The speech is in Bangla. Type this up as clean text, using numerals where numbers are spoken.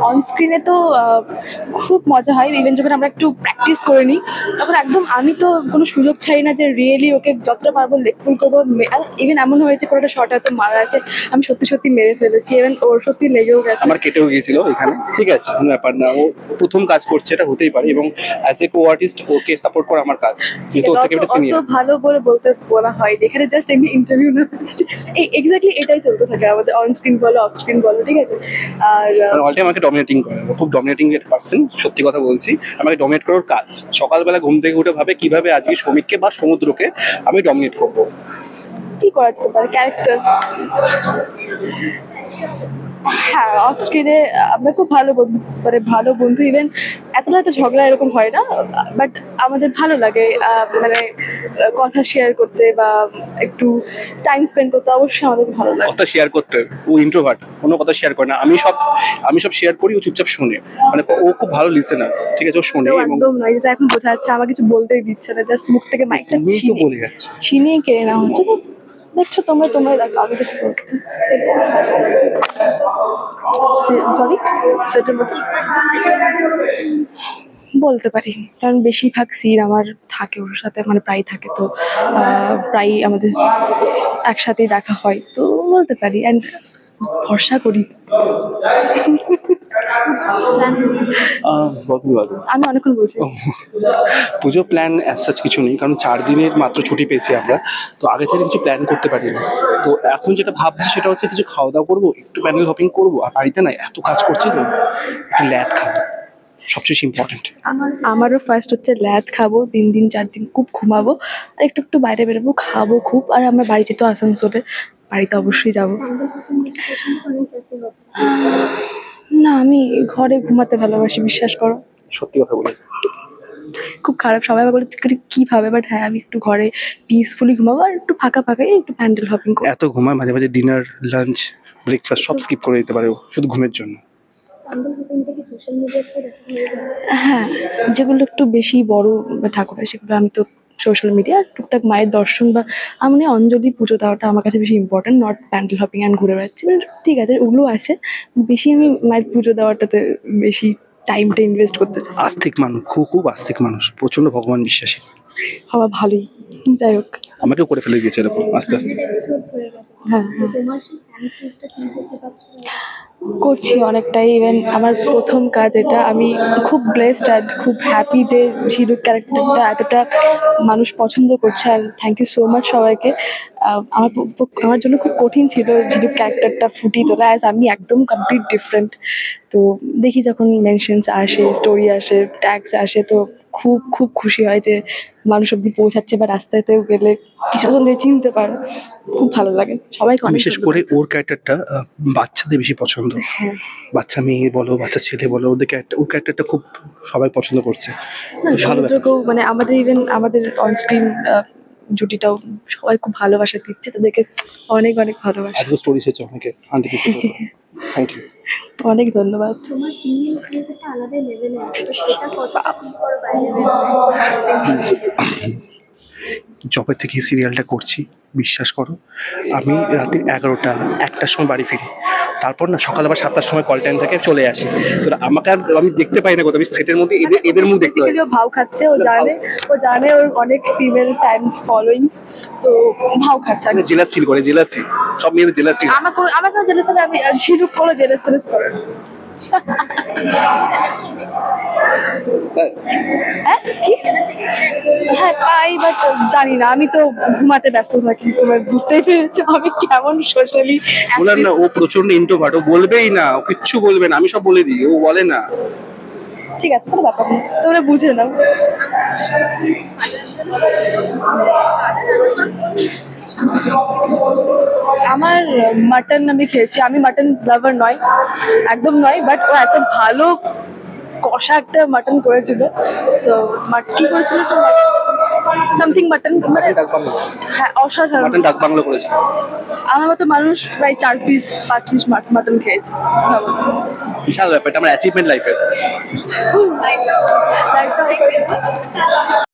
অন স্ক্রিনে তো খুব মজা হয়, ইভেন যখন আমরা একটু প্র্যাকটিস করে নিই তখন একদম আমি তো কোনো সুযোগ ছাড়ি না যে রিয়েলি ওকে যতটা পারবো লেকফুল করবো। ইভেন এমন হয়েছে কোনো একটা শট হয়তো মারা আছে, আমি সত্যি সত্যি মেরে ফেলেছি, ইভেন ওর সত্যি লেগেও গেছে। আমার কেটেও গিয়েছিল এখানে, ঠিক আছে কোনো ব্যাপার না, ও প্রথম কাজ করছে এটা হতেই পারে, এবং as a co artist okay support করা আমার কাজ, যেহেতু ওর থেকে একটা অত সিনিয়র। ভালো বলে বলা হয় এখানে, জাস্ট এমনি ইন্টারভিউ না, এক্স্যাক্টলি এটাই চলতে থাকে আমাদের, অন স্ক্রিন বলো অফ স্ক্রিন বলো, ঠিক আছে। আর অল টাইম আমাকে ডমিনেটিং করে, ও খুব ডমিনেটিং পার্সন, সত্যি কথা বলছি। আমাকে ডমিনেট করার কাজ, সকালবেলা ঘুম থেকে উঠে ভাবে কিভাবে আজকে শ্রমিককে বা সমুদ্রকে আমি ডমিনেট করবো। কি করা যেতে পারে, ক্যারেক্টার। হ্যাঁ, অফ স্ক্রিনে আমরা খুব ভালো বন্ধু, মানে ভালো বন্ধু, ইভেন এতটা হয়তো ঝগড়া এরকম হয় না, বাট আমাদের ভালো লাগে মানে কথা শেয়ার করতে বা একটু টাইম স্পেন্ড করতে, অবশ্যই আমাদের ভালো লাগে। কথা শেয়ার করতে, ও ইন্ট্রোভার্ট, কোনো কথা শেয়ার করে না। আমি সব শেয়ার করি, ও চুপচাপ শুনে, মানে ও খুব ভালো লিসেনার, ঠিক আছে, ও শোনে। তো এবং একদম নয়, যেটা এখন বোঝা যাচ্ছে, আমার কিছু বলতেই দিচ্ছে না, জাস্ট মুখ থেকে মাইকটা তুমি তো বলে যাচ্ছে। ছিনিয়ে কেড়ে নেওয়া হচ্ছে। তো দেখছো তোমরা দেখো, আমি কিছু বলতে সরি, সেটার মধ্যে বলতে পারি, কারণ বেশিরভাগ সিন আমার থাকে ওর সাথে, মানে প্রায় থাকে, তো প্রায় আমাদের একসাথেই দেখা হয়, তো বলতে পারি অ্যান্ড ভরসা করি। আমি অনেকক্ষণ বলছি। পুজো প্ল্যান অ্যাজ সাচ কিছু নেই, কারণ 4 দিনের মাত্র ছুটি পেয়েছি আমরা, তো আগে থেকে কিছু প্ল্যান করতে পারি না। তো এখন যেটা ভাবছি সেটা হচ্ছে কিছু খাওয়া দাওয়া করবো, একটু প্যান্ডেল হপিং করবো, আর বাড়িতে না এত কাজ করছি তো একটু ল্যাদ খাবো, সবচেয়ে ইম্পর্টেন্ট। আমারও ফার্স্ট হচ্ছে ল্যাদ খাবো, 3 দিন 4 দিন খুব ঘুমাবো, আর একটু একটু বাইরে বেরোবো, খাবো খুব। আর আমরা বাড়িতে তো আসানসোলে, বাড়িতে অবশ্যই যাবো। না, আমি ঘরে ঘুমাতে ভালোবাসি, বিশ্বাস করো। সত্যি কথা বলেছি। খুব খারাপ, সবাই বলে কি ভাবে, বাট হ্যাঁ, আমি একটু ঘরে পিসফুলি ঘুমাবো, আর একটু ফাঁকা ফাঁকা একটু প্যান্ডেল হপিং করবো। এত ঘুমায়, মাঝে মাঝে ডিনার, লাঞ্চ, ব্রেকফাস্ট সব স্কিপ করে দিতে পারে ও, শুধু ঘুমের জন্য। হ্যাঁ, যেগুলো একটু বেশি বড় ঠাকুর হয় সেগুলো আমি তো সোশ্যাল মিডিয়া, টুকটাক মায়ের দর্শন বা আমি অঞ্জলি পুজো দেওয়াটা আমার কাছে বেশি important, not pandal hopping and ঘুরে বেড়াচ্ছি, মানে ঠিক আছে ওগুলো আছে, বেশি আমি মায়ের পুজো দেওয়াটাতে বেশি টাইমটা ইনভেস্ট করতে চাই। আস্তিক মানুষ, খুব খুব আস্তিক মানুষ, প্রচন্ড ভগবান বিশ্বাসী। হওয়া ভালোই, যাই হোক। আমাকেও করে ফেলে দিয়েছে এরকম আস্তে আস্তে। হ্যাঁ, করছি অনেকটাই, ইভেন আমার প্রথম কাজ এটা, আমি খুব ব্লেসড আর খুব হ্যাপি যে ঝিনুক ক্যারেক্টারটা এতটা মানুষ পছন্দ করছে, আর থ্যাংক ইউ সো মাচ সবাইকে। আমার জন্য খুব কঠিন ছিল ঝিনুক ক্যারেক্টারটা ফুটিয়ে তোলা, অ্যাজ আমি একদম কমপ্লিট ডিফারেন্ট। তো দেখি যখন মেনশনস আসে, স্টোরি আসে, ট্যাগস আসে, তো খুব খুব খুশি হয় যে মানুষ অব্দি পৌঁছাচ্ছে, বা রাস্তাতেও গেলে কিছু জন চিনতে পারে, খুব ভালো লাগে। সবাইকে অনেক বিশেষ করে ওর ক্যারেক্টারটা বাচ্চাদের বেশি পছন্দ, হ্যাঁ, বাচ্চা মেয়ে বলো বাচ্চা ছেলে বলো, ওদের ক্যারেক্টার, ওর ক্যারেক্টারটা খুব সবাই পছন্দ করছে। না, ভালো ব্যাপার। সমুদ্রকেও মানে আমাদের ইভেন আমাদের অনস্ক্রিন জুটিটাও সবাই খুব ভালোবাসা দিচ্ছে, তাদেরকে অনেক অনেক ভালোবাসা। আজকে স্টোরি এসেছে অনেকে, আন্টি কিছু থ্যাংক ইউ। অনেক ধন্যবাদ। তোমার ফিমেল ক্রেজ একটা আলাদা লেভেলে আছে, তো সেটা কতটা কি করো বাইরে বেরোলে? জবের থেকে সিরিয়ালটা করছি, বিশ্বাস করো আমি রাতে 11টা 1টার সময় বাড়ি ফিরি, তারপর না সকাল আবার 7টার সময় কল টাইম থাকে চলে আসি। তো আমাকে আর আমি দেখতে পাই না কোথাও, আমি সেটের মধ্যে এদের মুখ দেখতে পাই। Basically ও ভাও খাচ্ছে, ও জানে ওর অনেক ফিমেল ফ্যান ফলোইংস, তো ভাও খাচ্ছে। জেলাস ফিল করে, জেলাসি, সব মেয়েদের জেলাসি। আমার কোনো জেলাস হবে, আমি ঝিনুক করে জেলাস ফেলাস করে না। হ্যাঁ কি? হ্যাঁ পাই, বাট জানি না, আমি তো ঘুমাতে ব্যস্ত থাকি, তোমার বুঝতেই পেরেছো আমি কেমন সোশ্যালি। বলার না, ও প্রচন্ড ইন্ট্রোভার্ট, ও বলবেই না, ও কিচ্ছু বলবে না, আমি সব বলে দিই, ও বলে না। ঠিক আছে, কোনো ব্যাপার না, তোমরা বুঝে নাও। আমার মাটন আমি খেয়েছি, আমি মাটন লাভার নয়, একদম নয়, বাট ও এত ভালো কষা একটা মাটন করেছিল। সো কি করেছিল, সামথিং মাটন, মানে হ্যাঁ অসাধারণ। মাটন ডাক বাংলো করেছে। আমার মতো মানুষ প্রায় 4 পিস 5 পিস মাটন খেয়েছে, ভাবো। বিশাল ব্যাপার, এটা আমার অ্যাচিভমেন্ট লাইফের।